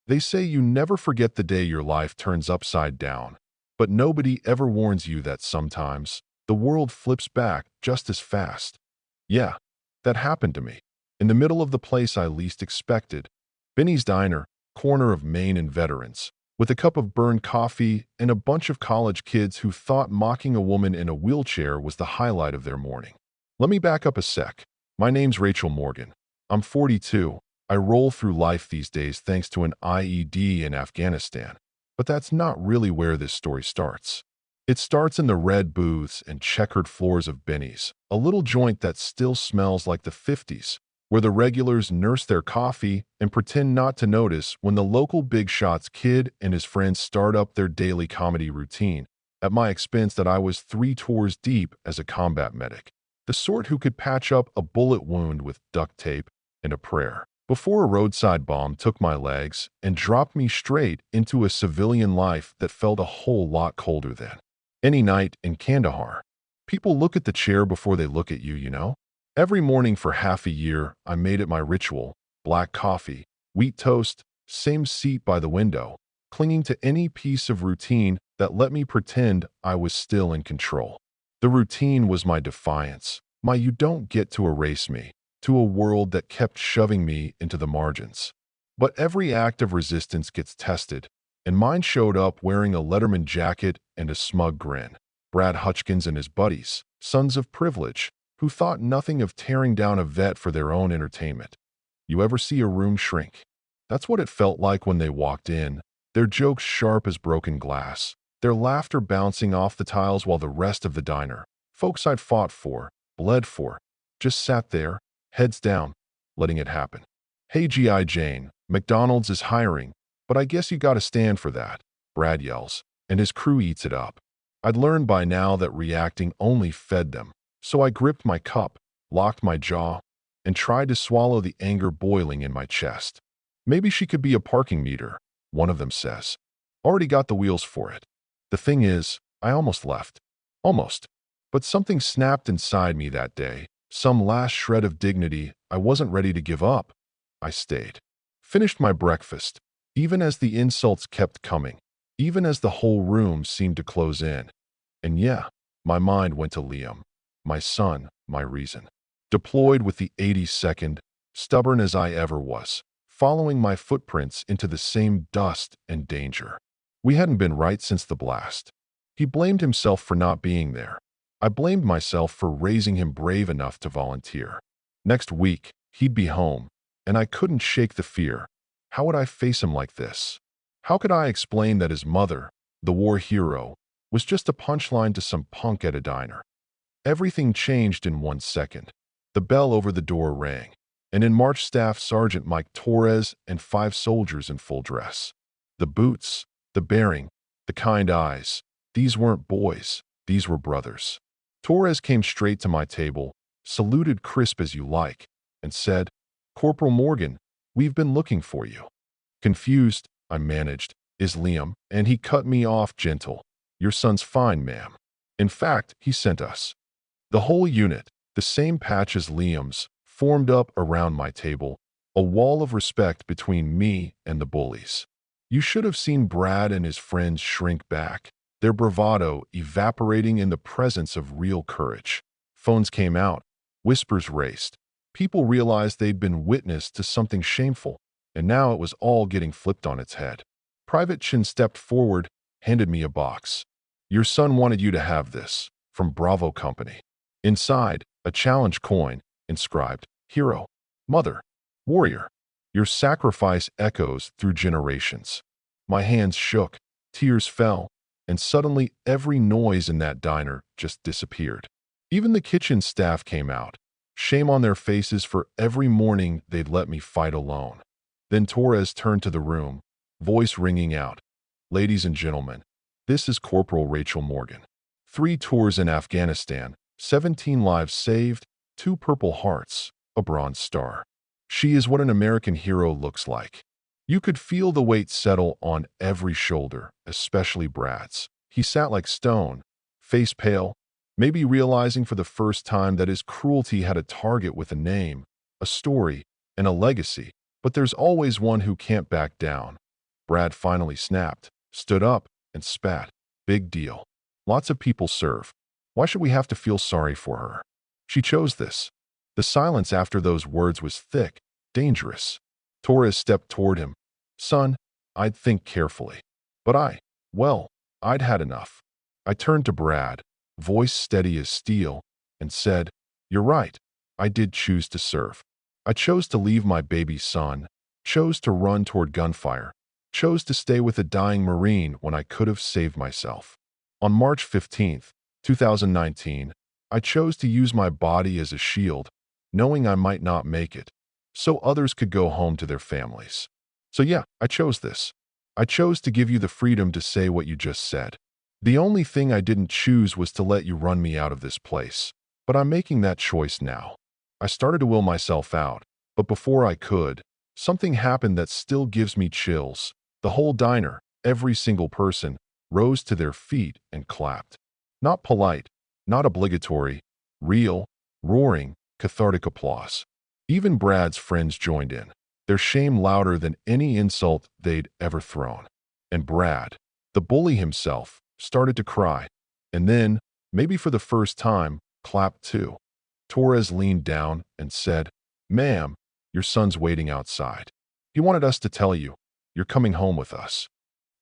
They say you never forget the day your life turns upside down, but nobody ever warns you that sometimes the world flips back just as fast. Yeah, that happened to me. In the middle of the place I least expected, Benny's Diner, corner of Maine and Veterans, with a cup of burned coffee and a bunch of college kids who thought mocking a woman in a wheelchair was the highlight of their morning. Let me back up a sec. My name's Rachel Morgan. I'm 42. I roll through life these days thanks to an IED in Afghanistan. But that's not really where this story starts. It starts in the red booths and checkered floors of Benny's, a little joint that still smells like the 50s, where the regulars nurse their coffee and pretend not to notice when the local big shots kid and his friends start up their daily comedy routine, at my expense that I was 3 tours deep as a combat medic, the sort who could patch up a bullet wound with duct tape and a prayer, before a roadside bomb took my legs and dropped me straight into a civilian life that felt a whole lot colder than any night in Kandahar. People look at the chair before they look at you, you know? Every morning for half a year, I made it my ritual: black coffee, wheat toast, same seat by the window, clinging to any piece of routine that let me pretend I was still in control. The routine was my defiance, my "you don't get to erase me," to a world that kept shoving me into the margins. But every act of resistance gets tested, and mine showed up wearing a Letterman jacket and a smug grin. Brad Hutchkins and his buddies, sons of privilege, who thought nothing of tearing down a vet for their own entertainment. You ever see a room shrink? That's what it felt like when they walked in, their jokes sharp as broken glass, their laughter bouncing off the tiles while the rest of the diner, folks I'd fought for, bled for, just sat there, heads down, letting it happen. "Hey G.I. Jane, McDonald's is hiring, but I guess you gotta stand for that," Brad yells, and his crew eats it up. I'd learned by now that reacting only fed them, so I gripped my cup, locked my jaw, and tried to swallow the anger boiling in my chest. "Maybe she could be a parking meter," one of them says. "Already got the wheels for it." The thing is, I almost left. Almost. But something snapped inside me that day, some last shred of dignity I wasn't ready to give up. I stayed. Finished my breakfast, even as the insults kept coming, even as the whole room seemed to close in. And yeah, my mind went to Liam, my son, my reason. Deployed with the 82nd, stubborn as I ever was, following my footprints into the same dust and danger. We hadn't been right since the blast. He blamed himself for not being there. I blamed myself for raising him brave enough to volunteer. Next week, he'd be home, and I couldn't shake the fear. How would I face him like this? How could I explain that his mother, the war hero, was just a punchline to some punk at a diner? Everything changed in 1 second. The bell over the door rang, and in marched Staff Sergeant Mike Torres and 5 soldiers in full dress. The boots, the bearing, the kind eyes. These weren't boys, these were brothers. Torres came straight to my table, saluted crisp as you like, and said, "Corporal Morgan, we've been looking for you." Confused, I managed, "Is Liam?" And he cut me off gentle. "Your son's fine, ma'am. In fact, he sent us." The whole unit, the same patch as Liam's, formed up around my table, a wall of respect between me and the bullies. You should have seen Brad and his friends shrink back, their bravado evaporating in the presence of real courage. Phones came out, whispers raced. People realized they'd been witness to something shameful, and now it was all getting flipped on its head. Private Chin stepped forward, handed me a box. "Your son wanted you to have this, from Bravo Company." Inside, a challenge coin, inscribed, "Hero, Mother, Warrior. Your sacrifice echoes through generations." My hands shook, tears fell, and suddenly every noise in that diner just disappeared. Even the kitchen staff came out, shame on their faces for every morning they'd let me fight alone. Then Torres turned to the room, voice ringing out, "Ladies and gentlemen, this is Corporal Rachel Morgan. 3 tours in Afghanistan, 17 lives saved, 2 Purple Hearts, a Bronze Star. She is what an American hero looks like." You could feel the weight settle on every shoulder, especially Brad's. He sat like stone, face pale, maybe realizing for the first time that his cruelty had a target with a name, a story, and a legacy. But there's always one who can't back down, Brad finally snapped, stood up, and spat. Big deal. Lots of people serve. Why should we have to feel sorry for her? She chose this. The silence after those words was thick, dangerous. Torres stepped toward him. Son, I'd think carefully. But well, I'd had enough. I turned to Brad, voice steady as steel, and said, You're right. I did choose to serve. I chose to leave my baby son, chose to run toward gunfire, chose to stay with a dying Marine when I could have saved myself. On March 15th, 2019, I chose to use my body as a shield, knowing I might not make it, so others could go home to their families. So yeah, I chose this. I chose to give you the freedom to say what you just said. The only thing I didn't choose was to let you run me out of this place. But I'm making that choice now. I started to will myself out, but before I could, something happened that still gives me chills. The whole diner, every single person, rose to their feet and clapped. Not polite, not obligatory, real, roaring, cathartic applause. Even Brad's friends joined in, their shame louder than any insult they'd ever thrown. And Brad, the bully himself, started to cry, and then, maybe for the first time, clapped too. Torres leaned down and said, Ma'am, your son's waiting outside. He wanted us to tell you, you're coming home with us.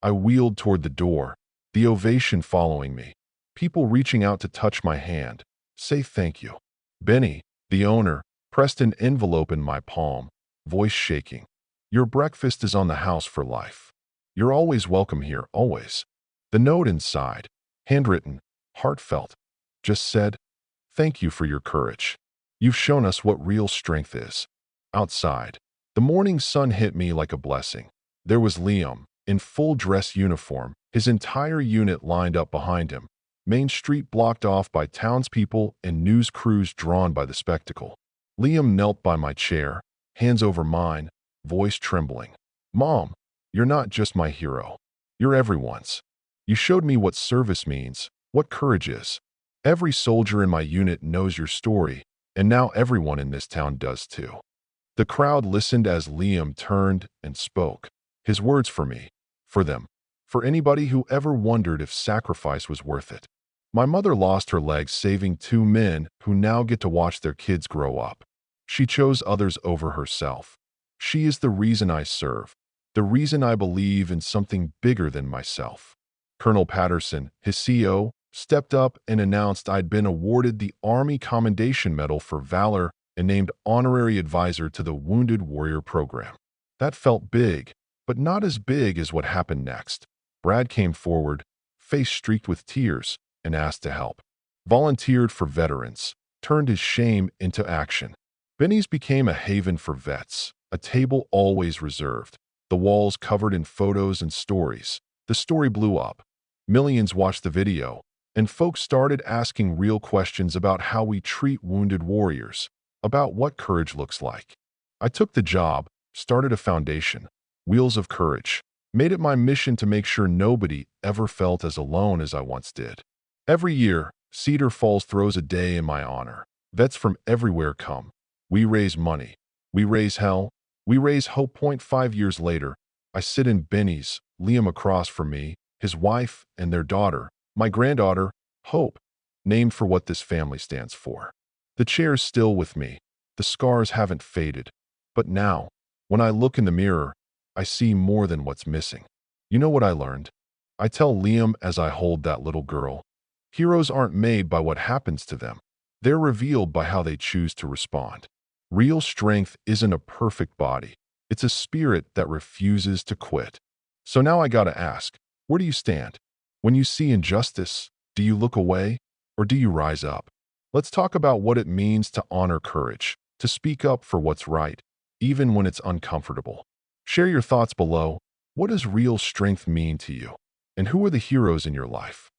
I wheeled toward the door, the ovation following me, people reaching out to touch my hand, say thank you. Benny, the owner, pressed an envelope in my palm, voice shaking. Your breakfast is on the house for life. You're always welcome here, always. The note inside, handwritten, heartfelt, just said, Thank you for your courage. You've shown us what real strength is. Outside, the morning sun hit me like a blessing. There was Liam, in full dress uniform, his entire unit lined up behind him, Main Street blocked off by townspeople and news crews drawn by the spectacle. Liam knelt by my chair, hands over mine, voice trembling. Mom, you're not just my hero. You're everyone's. You showed me what service means, what courage is. Every soldier in my unit knows your story, and now everyone in this town does too. The crowd listened as Liam turned and spoke. His words for me, for them, for anybody who ever wondered if sacrifice was worth it. My mother lost her legs saving two men who now get to watch their kids grow up. She chose others over herself. She is the reason I serve, the reason I believe in something bigger than myself. Colonel Patterson, his CO, stepped up and announced I'd been awarded the Army Commendation Medal for Valor and named honorary advisor to the Wounded Warrior Program. That felt big, but not as big as what happened next. Brad came forward, face streaked with tears, and asked to help. Volunteered for veterans, turned his shame into action. Benny's became a haven for vets, a table always reserved, the walls covered in photos and stories. The story blew up. Millions watched the video, and folks started asking real questions about how we treat wounded warriors, about what courage looks like. I took the job, started a foundation, Wheels of Courage, made it my mission to make sure nobody ever felt as alone as I once did. Every year, Cedar Falls throws a day in my honor. Vets from everywhere come. We raise money. We raise hell. We raise hope. 5 years later, I sit in Benny's, Liam across from me, his wife, and their daughter, my granddaughter, Hope, named for what this family stands for. The chair's still with me. The scars haven't faded. But now, when I look in the mirror, I see more than what's missing. You know what I learned? I tell Liam as I hold that little girl, heroes aren't made by what happens to them. They're revealed by how they choose to respond. Real strength isn't a perfect body. It's a spirit that refuses to quit. So now I gotta ask, where do you stand? When you see injustice, do you look away or do you rise up? Let's talk about what it means to honor courage, to speak up for what's right, even when it's uncomfortable. Share your thoughts below. What does real strength mean to you? And who are the heroes in your life?